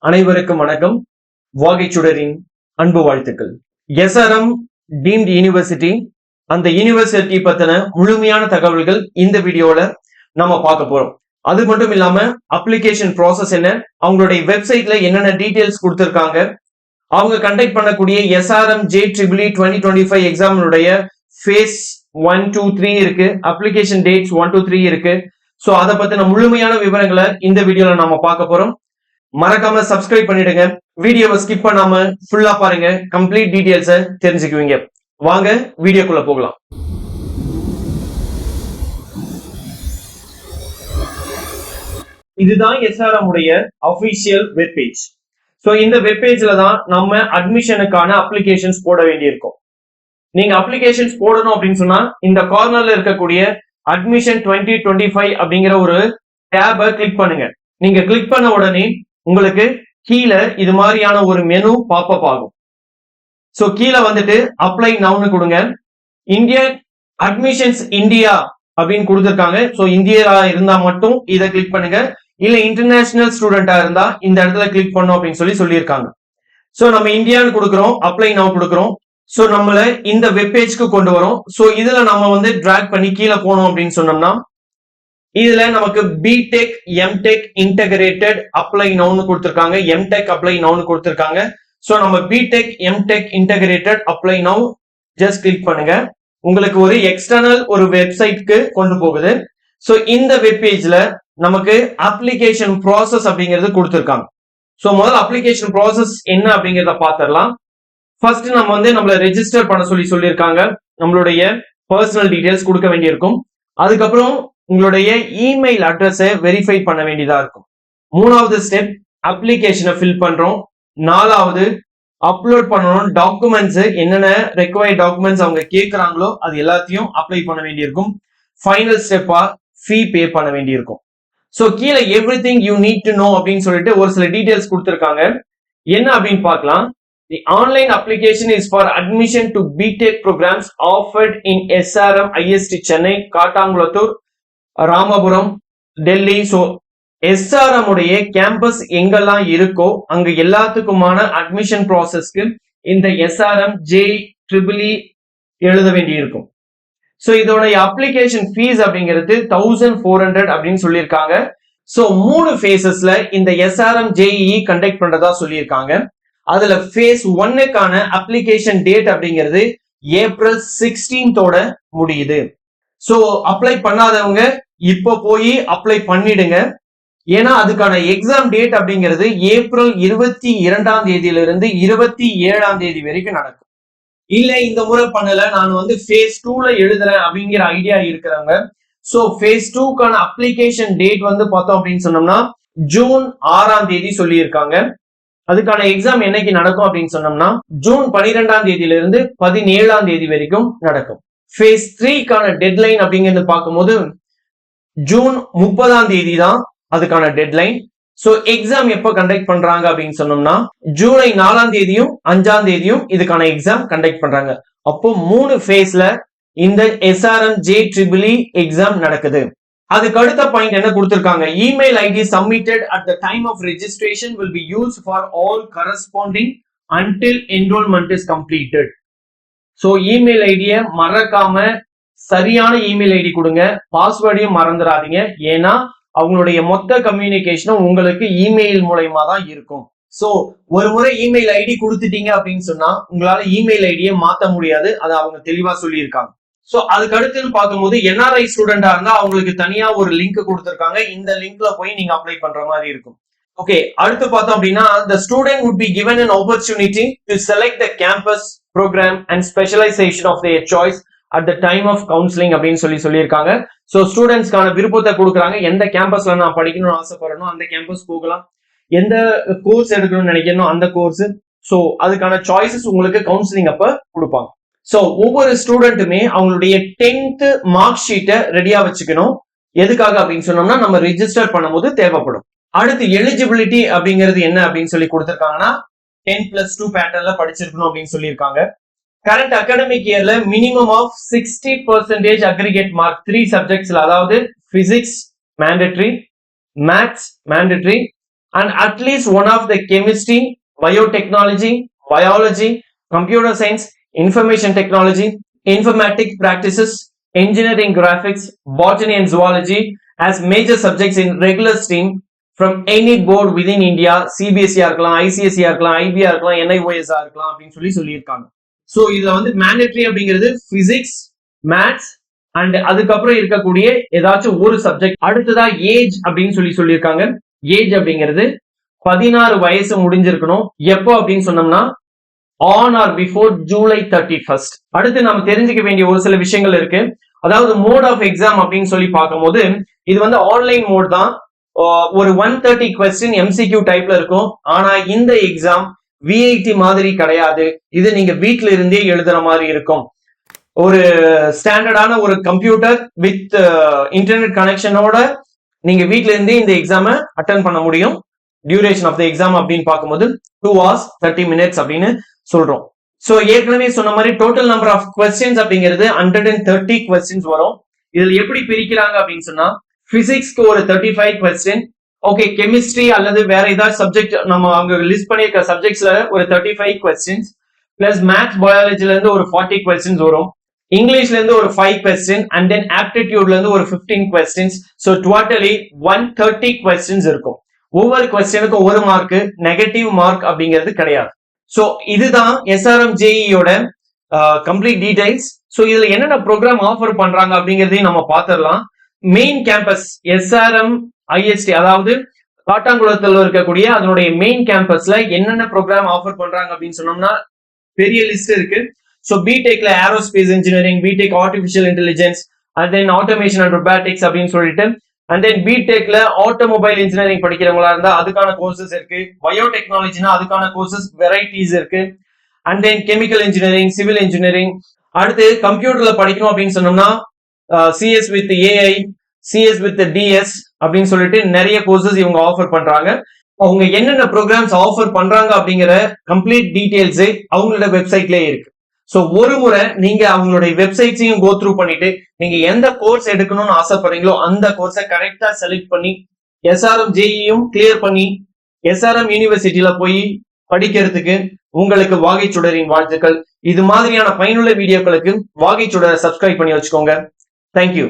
அனைவருக்கும் வணக்கம். வாகைச்சுடரின் அன்பு வாழ்த்துக்கள். எஸ்ஆர்எம் டீம்டு யூனிவர்சிட்டி, அந்த யூனிவர்சிட்டி பத்தின முழுமையான தகவல்கள் இந்த வீடியோல நம்ம பார்க்க போறோம். அது மட்டும் இல்லாம அப்ளிகேஷன் ப்ராசஸ் என்ன, அவங்களுடைய வெப்சைட்ல என்னென்ன டீடைல்ஸ் கொடுத்திருக்காங்க, அவங்க கண்டக்ட் பண்ணக்கூடிய எஸ்ஆர்எம் JEEE 2025 எக்ஸாமினுடைய ஃபேஸ் 1, 2, 3 இருக்கு, அப்ளிகேஷன் டேட்ஸ் 1 to 3 இருக்கு. சோ அதை பத்தின முழுமையான விவரங்களை இந்த வீடியோல நாம பார்க்க போறோம். மறக்காம சப்ஸ்கிரைப் பண்ணிடுங்க, வீடியோவை ஸ்கிப் பண்ணாம ஃபுல்லா பாருங்க, கம்ப்ளீட் டீடைல்ஸை தெரிஞ்சுக்குவீங்க. வாங்க வீடியோக்குள்ள போகலாம். இதுதான் எஸ்ஆர்எம் உடைய அபிஷியல் வெப் பேஜ். சோ இந்த வெப் பேஜ்ல தான் நம்ம அட்மிஷனுக்கான அப்ளிகேஷன்ஸ் போட வேண்டியிருக்கும். நீங்க அப்ளிகேஷன்ஸ் போடணும் அப்படின்னு சொன்னா இந்த கார்னர்ல இருக்கக்கூடிய அட்மிஷன் 2025 அப்படிங்கிற ஒரு டேபை கிளிக் பண்ணுங்க. நீங்க கிளிக் பண்ண உடனே உங்களுக்கு கீழே இது மாதிரியான ஒரு மெனு பாப்அப் ஆகும். சோ கீழே வந்துட்டு அப்ளை நவுன்னு கொடுங்க. இந்தியன் அட்மிஷன்ஸ் இந்தியா அப்படின்னு கொடுத்துருக்காங்க. சோ இந்தியா இருந்தா மட்டும் இதை கிளிக் பண்ணுங்க, இல்ல இன்டர்நேஷனல் ஸ்டூடெண்டா இருந்தா இந்த இடத்துல கிளிக் பண்ணும் அப்படின்னு சொல்லியிருக்காங்க. சோ நம்ம இந்தியான்னு கொடுக்குறோம், அப்ளை நவ் கொடுக்குறோம். சோ நம்மள இந்த வெப் பேஜ்க்கு கொண்டு வரும். சோ இதுல நம்ம வந்து டிராக் பண்ணி கீழே போனோம் அப்படின்னு சொன்னோம்னா இதுல நமக்கு பிடெக் எம்டெக் இன்டகிரேட்டட் அப்ளை நவுன்னு கொடுத்திருக்காங்க, எம்டெக் அப்ளை நவுன்னு கொடுத்திருக்காங்க. சோ நம்ம BTech MTech integrated apply now just click பண்ணுங்க. உங்களுக்கு ஒரு எக்ஸ்டர்னல் ஒரு வெப்சைட்க்கு கொண்டு போகுது. சோ இந்த வெப் பேஜ்ல நமக்கு அப்ளிகேஷன் ப்ராசஸ் அப்படிங்கிறது கொடுத்திருக்காங்க. சோ முதல்ல அப்ளிகேஷன் ப்ராசஸ் என்ன அப்படிங்கிறத பாத்திரலாம். ஃபர்ஸ்ட் நம்ம வந்து நம்மள ரெஜிஸ்டர் பண்ண சொல்லியிருக்காங்க. நம்மளுடைய பர்சனல் டீடைல்ஸ் கொடுக்க வேண்டியிருக்கும். அதுக்கப்புறம் உங்களுடைய இமெயில் அட்ரஸை வெரிஃபை பண்ண வேண்டியதா இருக்கும். மூணாவது ஸ்டெப் அப்ளிகேஷனை ஃபில் பண்றோம். நாலாவது அப்லோட் பண்ணணும் டாக்குமெண்ட்ஸ், என்னென்ன ரெக்வயர்ட் டாக்குமெண்ட்ஸ் அவங்க கேட்கறாங்களோ அது எல்லாத்தையும் அப்ளை பண்ண வேண்டியிருக்கும். ஃபைனல் ஸ்டெப்பா ஃபீ பே பண்ண வேண்டியிருக்கும். ஸோ கீழே everything you need to know அப்படின்னு சொல்லிட்டு ஒரு சில டீடைல்ஸ் கொடுத்துருக்காங்க. என்ன அப்படின்னு பார்க்கலாம். The online application is for admission to BTech programs offered in SRM IST Chennai, Kattangulattur, Ramapuram, Delhi. So SRM உடைய கேம்பஸ் எங்கெல்லாம் இருக்கோ அங்க எல்லாத்துக்குமான அட்மிஷன் ப்ராசஸ்க்கு இந்த எஸ்ஆர்எம் JEEE எழுத வேண்டி இருக்கும். ஸோ இதோடைய அப்ளிகேஷன் ஃபீஸ் அப்படிங்கிறது 1400 அப்படின்னு சொல்லியிருக்காங்க. ஸோ 3 ஃபேசஸ்ல இந்த எஸ்ஆர்எம் JEE கண்டக்ட் பண்றதா சொல்லியிருக்காங்க. அதுல ஃபேஸ் 1க்கான அப்ளிகேஷன் டேட் அப்படிங்கிறது ஏப்ரல் 16 முடியுது. சோ அப்ளை பண்ணாதவங்க இப்போ போய் அப்ளை பண்ணிடுங்க. ஏன்னா அதுக்கான எக்ஸாம் டேட் அப்படிங்கிறது ஏப்ரல் 22 27 வரைக்கும் நடக்கும். இல்ல இந்த முறை பண்ணல, நான் வந்து ஃபேஸ் 2ல எழுதுறேன் அப்படிங்கிற ஐடியா இருக்கிறவங்க, சோ ஃபேஸ் 2க்கான அப்ளிகேஷன் டேட் வந்து பார்த்தோம் அப்படின்னு சொன்னோம்னா ஜூன் 6 சொல்லியிருக்காங்க. அதுக்கான எக்ஸாம் என்னைக்கு நடக்கும் அப்படின்னு சொன்னோம்னா ஜூன் 12 17 வரைக்கும் நடக்கும். ஃபேஸ் 3க்கான டெட்லைன் அப்படிங்கிறது பார்க்கும்போது ஜூன் 30 தான் அதுக்கான டெட்லைன். சோ எக்ஸாம் எப்ப கண்டக்ட் பண்றாங்க அப்படின்னு சொன்னோம்னா ஜூலை 4 5 இதுக்கான எக்ஸாம் கண்டக்ட் பண்றாங்க. அப்போ 3 ஃபேஸ்ல இந்த எஸ்ஆர்எம் JEEE எக்ஸாம் நடக்குது. அதுக்கு அடுத்த பாயிண்ட் என்ன கொடுத்திருக்காங்க, email ID submitted at the time of registration will be used for all corresponding until enrolment is completed. So email ஐடியை மறக்காம சரியான இமெயில் ஐடி கொடுங்க, பாஸ்வேர்டையும் மறந்துடாதீங்க. ஏன்னா அவங்களுடைய மொத்த கம்யூனிகேஷனும் உங்களுக்கு இமெயில் மூலயமா தான் இருக்கும். சோ ஒரு முறை இமெயில் ஐடி கொடுத்துட்டீங்க அப்படின்னு சொன்னா உங்களால இமெயில் ஐடியை மாத்த முடியாது, அதை அவங்க தெளிவா சொல்லியிருக்காங்க. சோ அதுக்கு அடுத்துன்னு பார்க்கும்போது NRI ஸ்டூடெண்டா இருந்தா அவங்களுக்கு தனியா ஒரு லிங்க் கொடுத்திருக்காங்க. இந்த லிங்க்ல போய் நீங்க அப்ளை பண்ற மாதிரி இருக்கும். ஓகே, அடுத்து பார்த்தோம் அப்படின்னா the student would be given an opportunity to select the campus, program and specialization of their choice at the time of counseling அப்படின்னு சொல்லியிருக்காங்க. சோ ஸ்டூடெண்ட்ஸ்க்கான விருப்பத்தை கொடுக்குறாங்க. எந்த கேம்பஸ்ல நான் படிக்கணும்னு ஆசைப்படுறேனோ அந்த கேம்பஸ் போகலாம், எந்த கோர்ஸ் எடுக்கணும்னு நினைக்கணும் அந்த கோர்ஸ். சோ அதுக்கான சாய்ஸஸ் உங்களுக்கு கவுன்சிலிங் அப்ப கொடுப்பாங்க. சோ ஒவ்வொரு ஸ்டூடெண்ட்டுமே அவங்களுடைய 10th மார்க் ஷீட்டை ரெடியா வச்சுக்கணும். எதுக்காக அப்படின்னு சொன்னோம்னா நம்ம ரெஜிஸ்டர் பண்ணும்போது தேவைப்படும். அடுத்து எலிஜிபிலிட்டி அப்படிங்கிறது என்ன அப்படின்னு சொல்லி கொடுத்திருக்காங்கன்னா 10+2 பேட்டர்ன்ல படிச்சிருக்கணும் அப்படின்னு சொல்லியிருக்காங்க. கரண்ட் அகாடமிக் இயர்ல மினிமம் ஆஃப் 60% அக்ரிகேட் மார்க் 3 சப்ஜெக்ட்ஸ்ல, அதாவது physics mandatory, maths mandatory and at least one of the chemistry, biotechnology, biology, computer science, information technology, informatic practices, engineering graphics, botany and zoology as major subjects in regular stream from any board within India. CBSE இருக்கலாம், ICSE இருக்கலாம், IB இருக்கலாம், NIOS இருக்கலாம் அப்படின்னு சொல்லியிருக்காங்க. So இதுல வந்து mandatory அப்படிங்கிறது physics, maths and அதுக்கப்புறம் இருக்கக்கூடிய ஏதாச்சும் ஒரு சப்ஜெக்ட். அடுத்ததா ஏஜ் அப்படின்னு சொல்லியிருக்காங்க. ஏஜ் அப்படிங்கிறது 16 வயசு முடிஞ்சிருக்கணும். எப்போ அப்படின்னு சொன்னோம்னா on or before July 31st. அடுத்து நம்ம தெரிஞ்சுக்க வேண்டிய ஒரு சில விஷயங்கள் இருக்கு. அதாவது மோட் ஆஃப் எக்ஸாம் அப்படின்னு சொல்லி பார்க்கும்போது இது வந்து ஆன்லைன் மோட் தான். ஒரு 130 கொஸ்டின் MCQ டைப்ல இருக்கும். ஆனா இந்த எக்ஸாம் VIT மாதிரி கிடையாது. இது நீங்க வீட்ல இருந்தே எழுதுற மாதிரி இருக்கும். ஒரு ஸ்டாண்டர்டான ஒரு கம்ப்யூட்டர் வித் இன்டர்நெட் கனெக்ஷனோட நீங்க வீட்ல இருந்தே இந்த எக்ஸாமை அட்டென்ட் பண்ண முடியும். டியூரேஷன் ஆஃப் த எக்ஸாம் அப்படின்னு பார்க்கும்போது 2 hours 30 minutes அப்படின்னு சொல்றோம். சோ ஏற்கனவே சொன்ன மாதிரி டோட்டல் நம்பர் ஆஃப் கொஸ்டின்ஸ் அப்படிங்கிறது 130 கொஸ்டின்ஸ் வரும். இதுல எப்படி பிரிக்கிறாங்க அப்படின்னு சொன்னா பிசிக்ஸ்க்கு ஒரு 35 கொஸ்டின், ஓகே கெமிஸ்ட்ரி அல்லது வேற ஏதாவது சப்ஜெக்ட் நம்ம அங்க லிஸ்ட் பண்ணிருக்க சப்ஜெக்ட்ஸ்ல ஒரு 35 கொஸ்டின்ஸ் பிளஸ் மேத்ஸ் பயாலஜில இருந்து ஒரு 40 கொஸ்டின்ஸ் வரும். இங்கிலீஷ்ல இருந்து ஒரு 5 கொஸ்டின் அண்ட் தென் ஆப்டிடியூட்ல இருந்து ஒரு 15 கொஸ்டின்ஸ். ஸோ டோட்டலி 130 கொஸ்டின்ஸ் இருக்கும். ஒவ்வொரு கொஸ்டினுக்கும் ஒரு மார்க், நெகட்டிவ் மார்க் அப்படிங்கிறது கிடையாது. ஸோ இதுதான் SRM JEE-யோட கம்ப்ளீட் டீடைல்ஸ். ஸோ இதுல என்னென்ன ப்ரோக்ராம் ஆஃபர் பண்றாங்க அப்படிங்கிறதையும் நம்ம பார்த்துடலாம். மெயின் கேம்பஸ் SRM IST, அதாவது காட்டாங்குளத்தில் இருக்கக்கூடிய அதனுடைய மெயின் கேம்பஸ்ல என்னென்ன ப்ரோக்ராம் ஆஃபர் பண்றாங்க அப்படின்னு சொன்னோம்னா பெரிய லிஸ்ட் இருக்கு. ஸோ பிடெக்ல aerospace engineering, BTech artificial intelligence and then automation and robotics அப்படின்னு சொல்லிட்டு, அண்ட் தென் பிடெக்ல ஆட்டோமொபைல் இன்ஜினியரிங் படிக்கிறவங்களா இருந்தா அதுக்கான கோர்சஸ் இருக்கு. பயோடெக்னாலஜினா அதுக்கான கோர்சஸ் வெரைட்டிஸ் இருக்கு. And then chemical engineering, civil engineering. அடுத்து கம்ப்யூட்டர்ல படிக்கணும் அப்படின்னு சொன்னோம்னா CS with AI, CS with DS அப்படின்னு சொல்லிட்டு நிறைய கோர்சஸ் இவங்க ஆஃபர் பண்றாங்க. அவங்க என்னென்ன ப்ரோக்ராம்ஸ் ஆஃபர் பண்றாங்க அப்படிங்கிற கம்ப்ளீட் டீடைல்ஸ் அவங்களோட வெப்சைட்லயே இருக்கு. ஸோ ஒரு முறை நீங்க அவங்களுடைய வெப்சைட்ஸையும் கோ த்ரூ பண்ணிட்டு நீங்க எந்த கோர்ஸ் எடுக்கணும்னு ஆசைப்படுறீங்களோ அந்த கோர்ஸை கரெக்டா செலக்ட் பண்ணி SRM JEE-யும் கிளியர் பண்ணி SRM யூனிவர்சிட்டியில போய் படிக்கிறதுக்கு உங்களுக்கு வாகை சுடரின் வாழ்த்துக்கள். இது மாதிரியான பயனுள்ள வீடியோக்களுக்கு வாகை சுடரை சப்ஸ்கிரைப் பண்ணி வச்சுக்கோங்க. தேங்க்யூ.